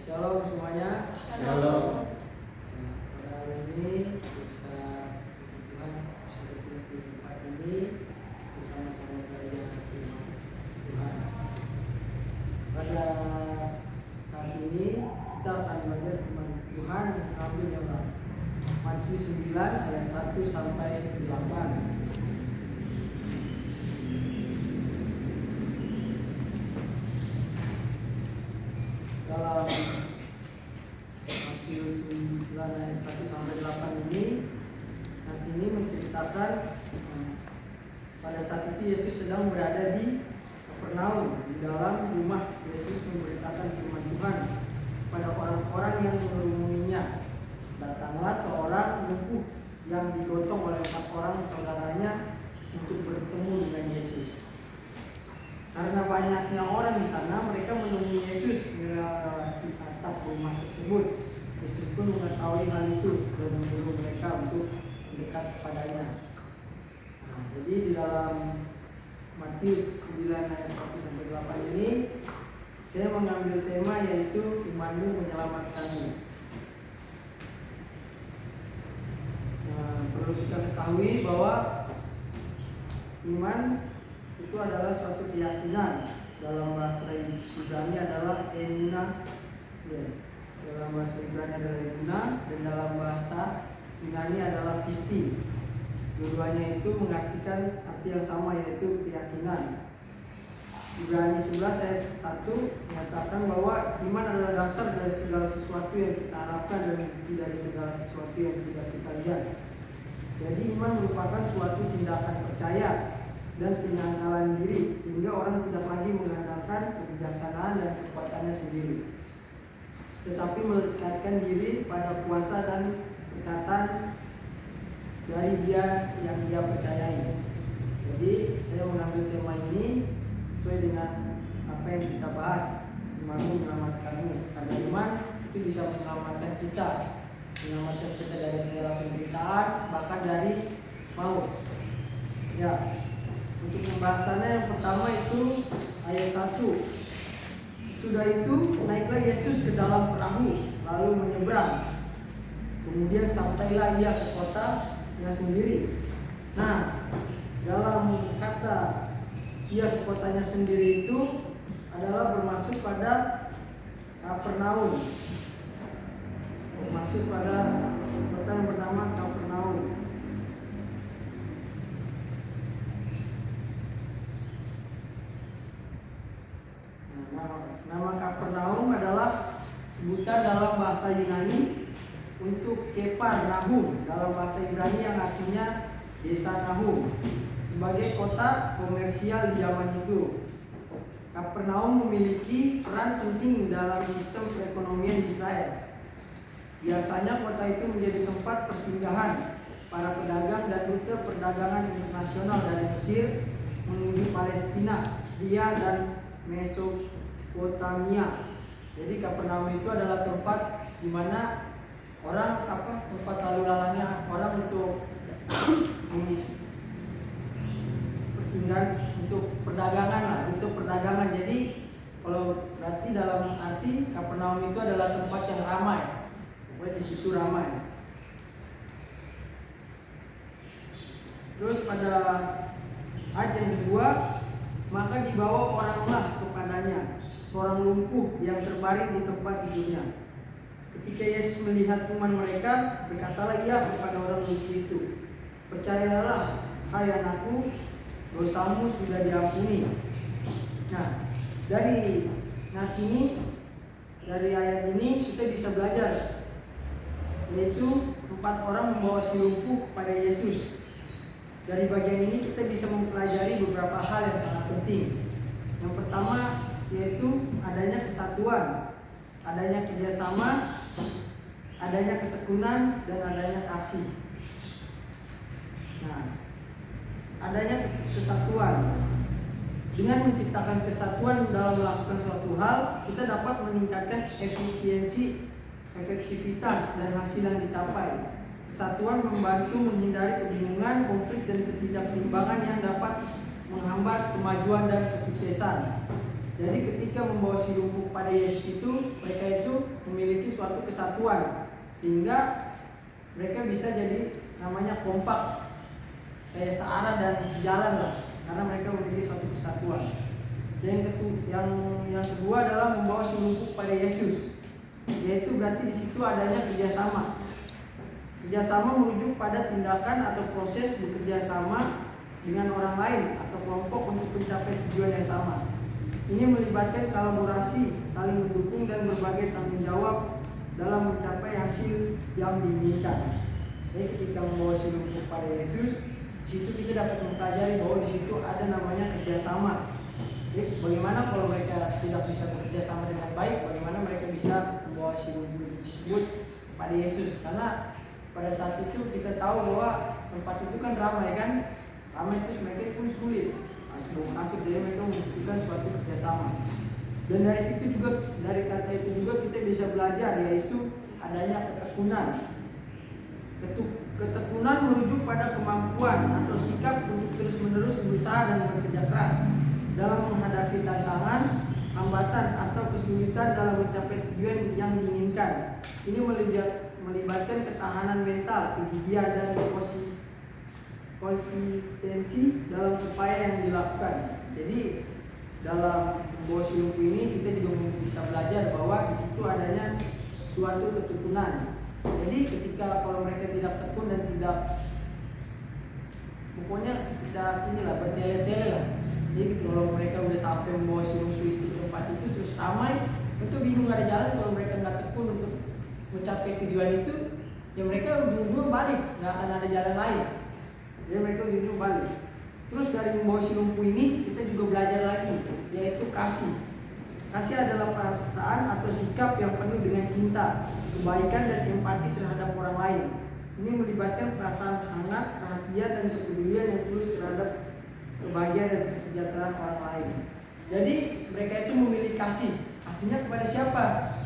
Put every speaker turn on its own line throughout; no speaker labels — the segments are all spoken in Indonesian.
Shalom semuanya.
Shalom.
Pada hari ini bisa Tuhan bisa berkumpul di tempat ini bersama-sama belajar firman Tuhan. Pada saat ini kita akan belajar firman Tuhan yang terambil dalam Matius 9 ayat 1 sampai 8. Dalam Matius 9 ayat 1 sampai 8 ini, ayat ini menceritakan pada saat itu Yesus sedang berada di Kapernaum. Di dalam rumah Yesus memberitakan firman Tuhan pada orang-orang yang mengerumuninya. Datanglah seorang lumpuh yang digotong oleh 4 orang saudaranya untuk bertemu dengan Yesus. Karena banyaknya orang di sana, mereka menemui Yesus melewati atap rumah tersebut. Yesus pun mengetahui hal itu dan menyuruh mereka untuk mendekat kepadanya. Jadi di dalam Matius 9 ayat 1 sampai 8 ini, saya mengambil tema yaitu imanmu menyelamatkanmu. Perlu kita ketahui bahwa iman itu adalah suatu keyakinan. Dalam bahasa Ibrani adalah emunah, dalam bahasa Ibrani adalah emunah, dan dalam bahasa Yunani adalah pisti. Dua-duanya itu mengartikan arti yang sama, yaitu keyakinan. Ibrani 11 ayat 1 menyatakan bahwa iman adalah dasar dari segala sesuatu yang kita harapkan dan bukti dari segala sesuatu yang tidak kita lihat. Jadi iman merupakan suatu tindakan percaya dan penyangkalan diri, sehingga orang tidak lagi mengandalkan kebijaksanaan dan kekuatannya sendiri, tetapi melekatkan diri pada kuasa dan perkataan dari Dia yang Dia percayai. Jadi saya mengambil tema ini sesuai dengan apa yang kita bahas, imanmu menyelamatkanmu. Karena iman itu bisa menyelamatkan kita dari segala penderitaan, bahkan dari maut. Ya. Untuk pembahasannya yang pertama itu ayat 1. Sudah itu naiklah Yesus ke dalam perahu lalu menyeberang. Kemudian sampailah ia ke kotanya sendiri. Nah, dalam kata ia ke kotanya sendiri itu adalah bermaksud pada Kapernaum. Bermaksud pada kota yang bernama Kapernaum. Nama Kapernaum adalah sebutan dalam bahasa Yunani untuk Kepar Nahum dalam bahasa Ibrani yang artinya desa Nahum, sebagai kota komersial di zaman itu. Kapernaum memiliki peran penting dalam sistem perekonomian di Israel. Biasanya kota itu menjadi tempat persinggahan para pedagang dan rute perdagangan internasional dari Mesir menuju Palestina, Syria dan Mesopotamia. Jadi Kapernaum itu adalah tempat di mana orang tempat lalu lalangnya orang untuk persinggahan, untuk perdagangan. Jadi kalau berarti dalam arti Kapernaum itu adalah tempat yang ramai. Pokoknya di situ ramai. Terus pada ayat yang kedua, maka dibawa oranglah kepadanya seorang lumpuh yang terbaring di tempat tidurnya. Ketika Yesus melihat iman mereka, berkatalah ia kepada orang lumpuh itu, percayalah, hai anakku, dosamu sudah diampuni. Nah, dari ayat ini kita bisa belajar, yaitu 4 orang membawa si lumpuh kepada Yesus. Dari bagian ini kita bisa mempelajari beberapa hal yang sangat penting. Yang pertama yaitu adanya kesatuan, adanya kerjasama, adanya ketekunan, dan adanya kasih. Nah, adanya kesatuan. Dengan menciptakan kesatuan dalam melakukan suatu hal, kita dapat meningkatkan efisiensi, efektivitas, dan hasil yang dicapai. Kesatuan membantu menghindari kebingungan, konflik, dan ketidakseimbangan yang dapat menghambat kemajuan dan kesuksesan. Jadi ketika membawa si lumpuh pada Yesus itu, mereka itu memiliki suatu kesatuan, sehingga mereka bisa jadi namanya kompak, kayak searah dan sejalan lah, karena mereka memiliki suatu kesatuan. Dan yang kedua adalah membawa si lumpuh pada Yesus, yaitu berarti di situ adanya kerjasama. Kerjasama merujuk pada tindakan atau proses bekerja sama dengan orang lain atau kelompok untuk mencapai tujuan yang sama. Ini melibatkan kolaborasi, saling mendukung dan berbagai tanggung jawab dalam mencapai hasil yang diinginkan. Jadi ketika membawa si lumpuh pada Yesus, di situ kita dapat mempelajari bahwa di situ ada namanya kerjasama. Jadi bagaimana kalau mereka tidak bisa bekerja sama dengan baik, bagaimana mereka bisa membawa si lumpuh tersebut pada Yesus? Karena pada saat itu kita tahu bahwa tempat itu kan ramai terus mereka pun sulit. Asik jadi mereka membutuhkan suatu kerjasama. Dan dari situ juga, dari kata itu juga kita bisa belajar, yaitu adanya ketekunan. Ketekunan merujuk pada kemampuan atau sikap untuk terus-menerus berusaha dan bekerja keras dalam menghadapi tantangan, hambatan atau kesulitan dalam mencapai tujuan yang diinginkan. Ini melibatkan ketahanan mental, kegigihan dan konsistensi dalam upaya yang dilakukan. Jadi dalam membawa si lumpuh ini kita juga bisa belajar bahwa di situ adanya suatu ketekunan. Jadi ketika kalau mereka tidak tekun dan tidak, pokoknya tidak bertele-tele lah. Jadi kalau mereka udah sampai membawa si lumpuh itu ke tempat itu terus ramai, itu bingung gak ada jalan. Kalau mereka nggak tekun untuk mencapai tujuan itu, ya mereka ujung-ujung balik, nggak akan ada jalan lain. Jadi mereka ujung-ujung balik. Terus dari membawa si lumpuh ini kita juga belajar lagi, yaitu kasih. Kasih adalah perasaan atau sikap yang penuh dengan cinta, kebaikan dan empati terhadap orang lain. Ini melibatkan perasaan hangat, perhatian dan kepedulian yang tulus terhadap kebahagiaan dan kesejahteraan orang lain. Jadi mereka itu memiliki kasih. Kasihnya kepada siapa?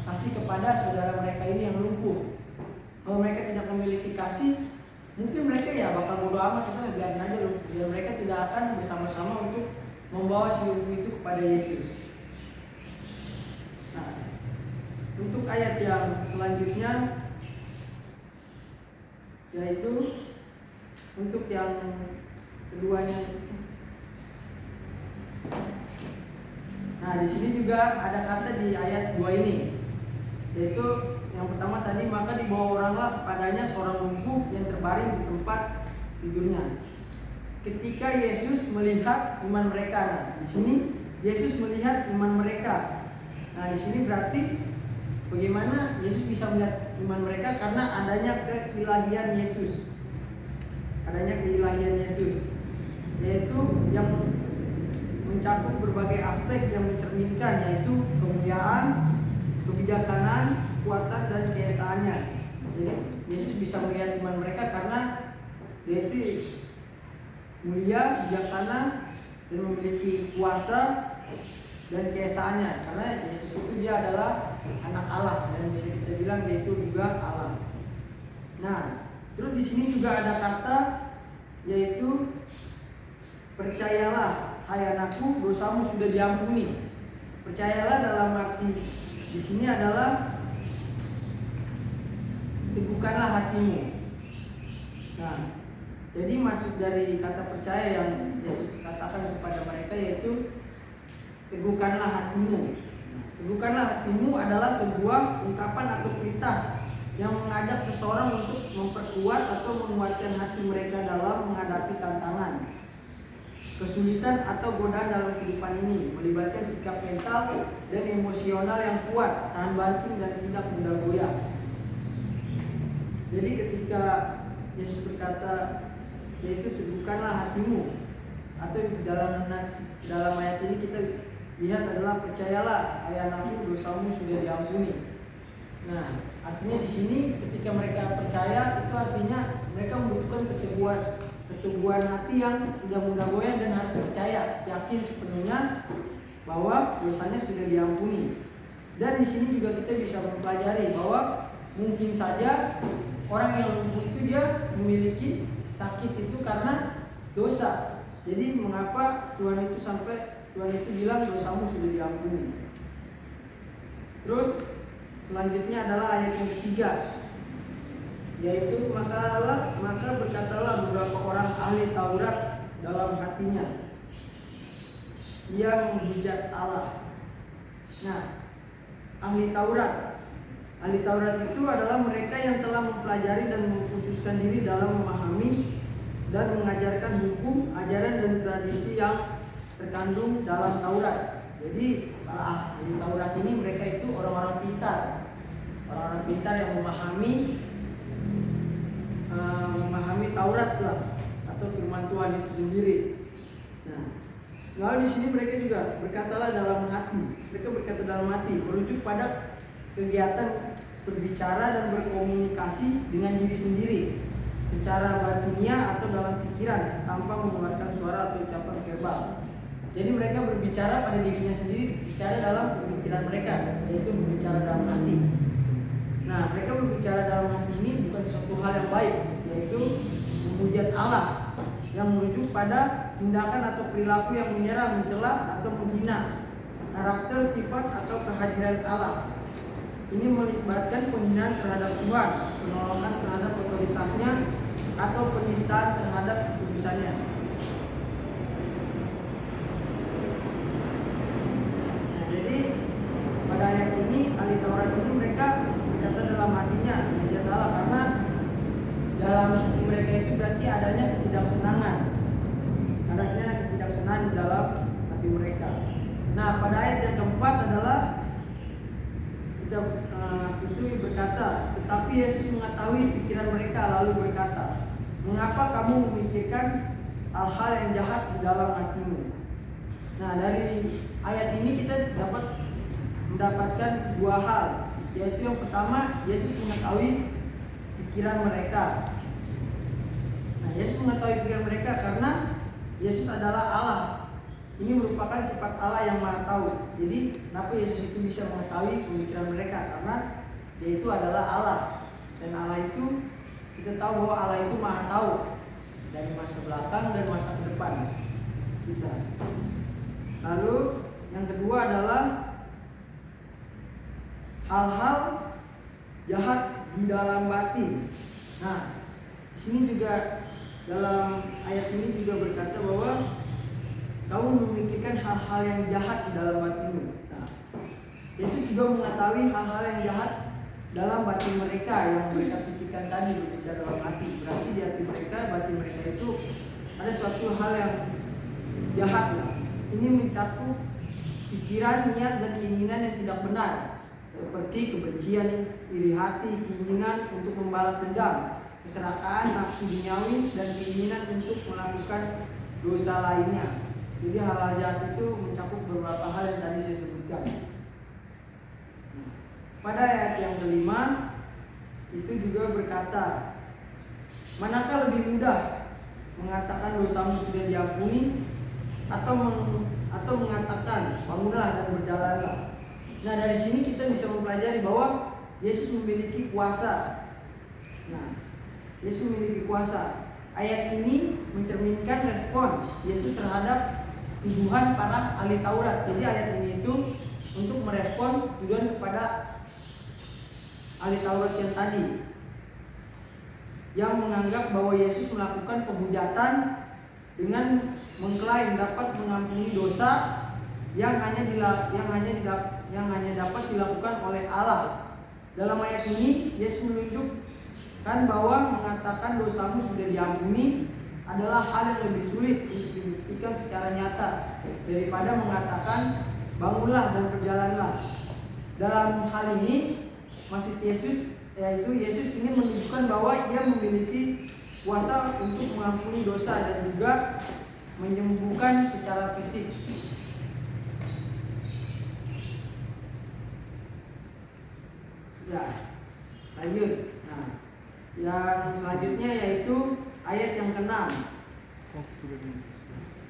Kasih kepada saudara mereka ini yang lumpuh. Kalau mereka tidak memiliki kasih, mungkin mereka ya bakal bodo amat, karena biarin aja lumpuh. Dan mereka tidak akan bersama-sama untuk membawa si lumpuh itu kepada Yesus. Nah, untuk ayat yang selanjutnya, yaitu untuk yang keduanya. Nah, di sini juga ada kata di ayat 2 ini, yaitu yang pertama tadi, maka dibawa oranglah kepadanya seorang lumpuh yang terbaring di tempat tidurnya. Ketika Yesus melihat iman mereka, nah di sini Yesus melihat iman mereka. Nah di sini berarti bagaimana Yesus bisa melihat iman mereka? Karena adanya keilahian Yesus. Adanya keilahian Yesus, yaitu yang mencakup berbagai aspek yang mencerminkan, yaitu kemuliaan, kebijaksanaan, kekuatan dan keesaannya. Jadi Yesus bisa melihat iman mereka karena dia itu mulia, bijaksana dan memiliki kuasa dan keesaannya. Karena Yesus itu dia adalah anak Allah dan bisa kita bilang dia itu juga Allah. Nah, terus di sini juga ada kata, yaitu percayalah hai anakku, dosamu sudah diampuni. Percayalah dalam arti di sini adalah teguhkanlah hatimu. Nah, jadi maksud dari kata percaya yang Yesus katakan kepada mereka yaitu teguhkanlah hatimu. Teguhkanlah hatimu adalah sebuah ungkapan atau perintah yang mengajak seseorang untuk memperkuat atau menguatkan hati mereka dalam menghadapi tantangan, kesulitan atau godaan dalam kehidupan ini, melibatkan sikap mental dan emosional yang kuat, tahan banting dan tidak mudah goyah. Jadi ketika Yesus berkata yaitu teguhkanlah hatimu, atau dalam ayat ini kita lihat adalah percayalah hai anakku, dosamu sudah diampuni. Nah, artinya di sini ketika mereka percaya itu artinya mereka membutuhkan keteguhan hati yang tidak mudah goyah dan harus percaya, yakin sepenuhnya bahwa dosanya sudah diampuni. Dan di sini juga kita bisa mempelajari bahwa mungkin saja orang yang lumpuh itu dia memiliki sakit itu karena dosa. Jadi mengapa Tuhan itu sampai Tuhan itu bilang dosamu sudah diampuni. Terus selanjutnya adalah ayat yang ketiga, yaitu maka berkatalah beberapa orang ahli Taurat dalam hatinya, ia menghujat Allah. Nah, ahli Taurat itu adalah mereka yang telah mempelajari dan mengkhususkan diri dalam memahami dan mengajarkan hukum, ajaran dan tradisi yang terkandung dalam Taurat. Jadi para ahli Taurat ini mereka itu orang-orang pintar yang memahami Taurat lah, atau firman Tuhan itu sendiri. Nah, lalu di sini mereka juga berkatalah dalam hati. Mereka berkata dalam hati, merujuk pada kegiatan berbicara dan berkomunikasi dengan diri sendiri secara batiniah atau dalam pikiran tanpa mengeluarkan suara atau ucapan verbal. Jadi mereka berbicara pada dirinya sendiri, bicara dalam pemikiran mereka, yaitu berbicara dalam hati. Nah, mereka berbicara dalam hati ini bukan suatu hal yang baik, yaitu menghujat Allah yang merujuk pada tindakan atau perilaku yang menyerang, mencela atau menghina karakter, sifat atau kehadiran Allah. Ini melibatkan penghinaan terhadap Tuhan, penolakan terhadap otoritasnya, atau penistaan terhadap keputusannya. Nah, jadi pada ayat ini ahli Taurat ini mereka berkata dalam hatinya menghujat Allah, karena dalam hati mereka itu berarti adanya ketidaksenangan di dalam hati mereka. Nah, pada ayat yang keempat adalah itu berkata, tetapi Yesus mengetahui pikiran mereka lalu berkata, mengapa kamu memikirkan hal-hal yang jahat di dalam hatimu? Nah, dari ayat ini kita dapat mendapatkan dua hal, yaitu yang pertama, Yesus mengetahui pikiran mereka. Nah, Yesus mengetahui pikiran mereka karena Yesus adalah Allah. Ini merupakan sifat Allah yang Maha Tahu. Jadi, kenapa Yesus itu bisa mengetahui pemikiran mereka? Karena Dia itu adalah Allah. Dan Allah itu, kita tahu bahwa Allah itu Maha Tahu dari masa belakang dan masa depan kita. Lalu yang kedua adalah hal-hal jahat di dalam batin. Nah, di sini juga dalam ayat ini juga berkata bahwa kamu memikirkan hal-hal yang jahat di dalam batinmu. Nah, Yesus juga mengetahui hal-hal yang jahat dalam batin mereka yang mereka pikirkan tadi, berbicara dalam hati. Berarti di hati mereka, batin mereka itu ada suatu hal yang jahat. Ini mencakup pikiran, niat dan keinginan yang tidak benar, seperti kebencian, iri hati, keinginan untuk membalas dendam, keserakahan, nafsu duniawi, dan keinginan untuk melakukan dosa lainnya. Jadi hal-hal jahat itu mencakup beberapa hal yang tadi saya sebutkan. Pada ayat yang kelima itu juga berkata, manakah lebih mudah mengatakan dosamu sudah diampuni atau mengatakan bangunlah dan berjalanlah. Nah, dari sini kita bisa mempelajari bahwa Yesus memiliki kuasa. Nah, Yesus memiliki kuasa. Ayat ini mencerminkan respon Yesus terhadap tuduhan para ahli Taurat. Jadi ayat ini itu untuk merespon tuduhan kepada ahli Taurat yang tadi, yang menganggap bahwa Yesus melakukan penghujatan dengan mengklaim dapat mengampuni dosa yang hanya dapat dilakukan oleh Allah. Dalam ayat ini Yesus menunjukkan bahwa mengatakan dosamu sudah diampuni adalah hal yang lebih sulit untuk dibuktikan secara nyata daripada mengatakan bangunlah dan berjalanlah. Dalam hal ini maksud Yesus, yaitu Yesus ingin menunjukkan bahwa Ia memiliki kuasa untuk mengampuni dosa dan juga menyembuhkan secara fisik. Ya, lanjut. Nah, yang selanjutnya yaitu ayat yang ke-6.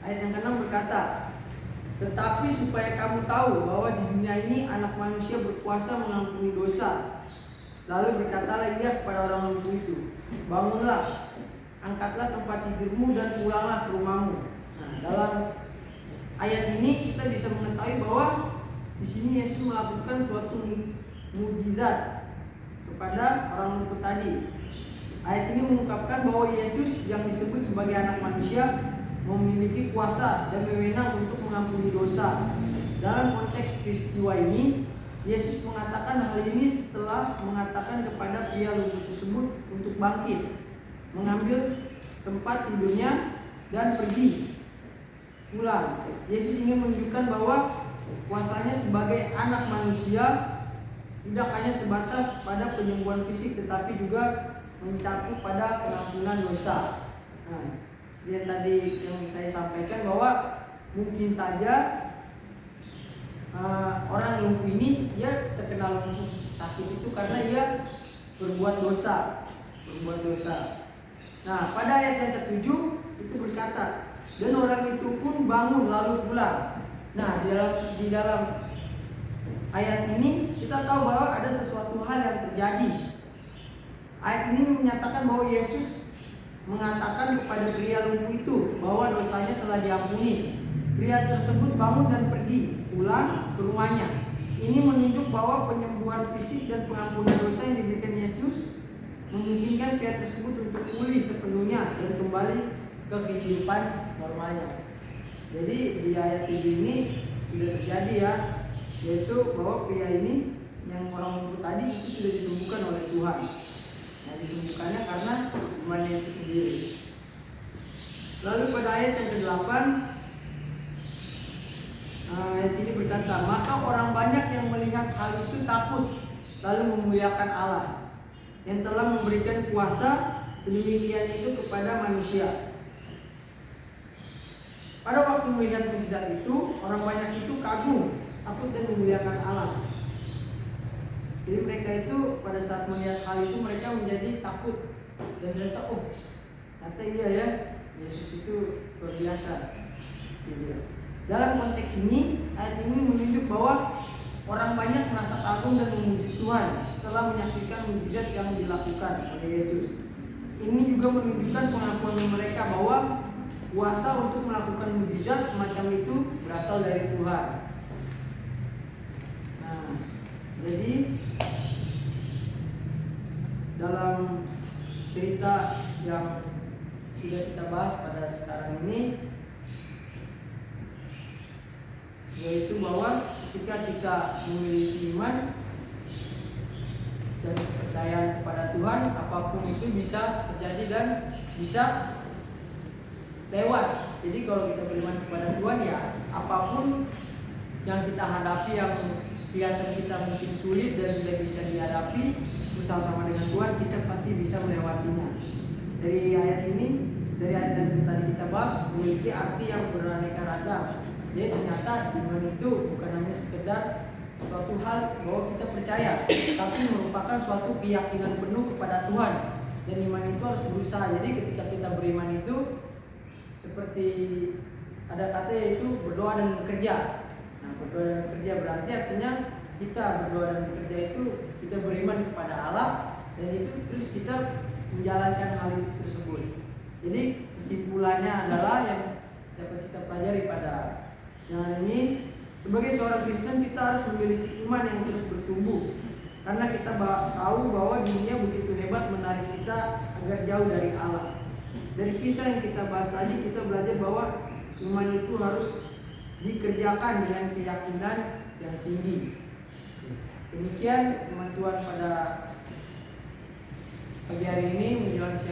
Ayat yang ke-6 berkata, tetapi supaya kamu tahu bahwa di dunia ini anak manusia berkuasa mengampuni dosa. Lalu berkatalah Ia kepada orang lumpuh itu, bangunlah, angkatlah tempat tidurmu dan pulanglah ke rumahmu. Nah, dalam ayat ini kita bisa mengetahui bahwa di sini Yesus melakukan suatu mukjizat kepada orang lumpuh tadi. Ayat ini mengungkapkan bahwa Yesus yang disebut sebagai anak manusia memiliki kuasa dan wewenang untuk mengampuni dosa. Dalam konteks peristiwa ini, Yesus mengatakan hal ini setelah mengatakan kepada pria lumpuh tersebut untuk bangkit, mengambil tempat tidurnya dan pergi pulang. Yesus ingin menunjukkan bahwa kuasanya sebagai anak manusia tidak hanya sebatas pada penyembuhan fisik, tetapi juga mencakup pada pengampunan dosa. Nah, dia tadi yang saya sampaikan bahwa mungkin saja orang lumpuh ini dia terkena lumpuh sakit itu karena dia berbuat dosa. Nah, pada ayat yang ke-7 itu berkata, dan orang itu pun bangun lalu pulang. Nah, di dalam ayat ini kita tahu bahwa ada sesuatu hal yang terjadi. Ayat ini menyatakan bahwa Yesus mengatakan kepada pria lumpuh itu bahwa dosanya telah diampuni. Pria tersebut bangun dan pergi pulang ke rumahnya. Ini menunjuk bahwa penyembuhan fisik dan pengampunan dosa yang diberikan Yesus memungkinkan pria tersebut untuk pulih sepenuhnya dan kembali ke kehidupan normalnya. Jadi di ayat ini sudah terjadi ya, yaitu bahwa pria ini yang orang lumpuh tadi itu sudah disembuhkan oleh Tuhan. Nah, disembuhkannya karena imannya itu sendiri. Lalu pada ayat yang ke-8, ayat ini berkata, maka orang banyak yang melihat hal itu takut lalu memuliakan Allah yang telah memberikan kuasa sedemikian itu kepada manusia. Pada waktu melihat mukjizat itu, orang banyak itu kagum, takut dan memuliakan Allah. Jadi mereka itu pada saat melihat hal itu mereka menjadi takut dan ternyata ternyata iya ya, Yesus itu luar biasa. Gitu. Dalam konteks ini, ayat ini menunjuk bahwa orang banyak merasa kagum dan memuji Tuhan setelah menyaksikan mukjizat yang dilakukan oleh Yesus. Ini juga menunjukkan pengakuan mereka bahwa kuasa untuk melakukan mukjizat semacam itu berasal dari Tuhan. Nah, jadi dalam cerita yang sudah kita bahas pada sekarang ini, yaitu bahwa ketika kita memiliki iman dan kepercayaan kepada Tuhan, apapun itu bisa terjadi dan bisa lewat. Jadi kalau kita beriman kepada Tuhan, ya apapun yang kita hadapi yang kelihatan kita mungkin sulit dan tidak bisa dihadapi, bersama-sama dengan Tuhan kita pasti bisa melewatinya. Dari ayat ini, dari ayat yang tadi kita bahas, memiliki arti yang beraneka ragam. Jadi ternyata iman itu bukan hanya sekedar suatu hal bahwa kita percaya, tapi merupakan suatu keyakinan penuh kepada Tuhan. Dan iman itu harus berusaha. Jadi ketika kita beriman itu seperti ada kata yaitu berdoa dan bekerja. Nah, berdoa dan bekerja berarti artinya kita berdoa dan bekerja itu kita beriman kepada Allah, dan itu terus kita menjalankan hal itu tersebut. Jadi kesimpulannya adalah yang dapat kita pelajari pada siang ini, sebagai seorang Kristen kita harus memiliki iman yang terus bertumbuh, karena kita tahu bahwa dunia begitu hebat menarik kita agar jauh dari Allah. Dari kisah yang kita bahas tadi, kita belajar bahwa iman itu harus dikerjakan dengan keyakinan yang tinggi. Demikian firman Tuhan pada pagi hari ini menjelang siang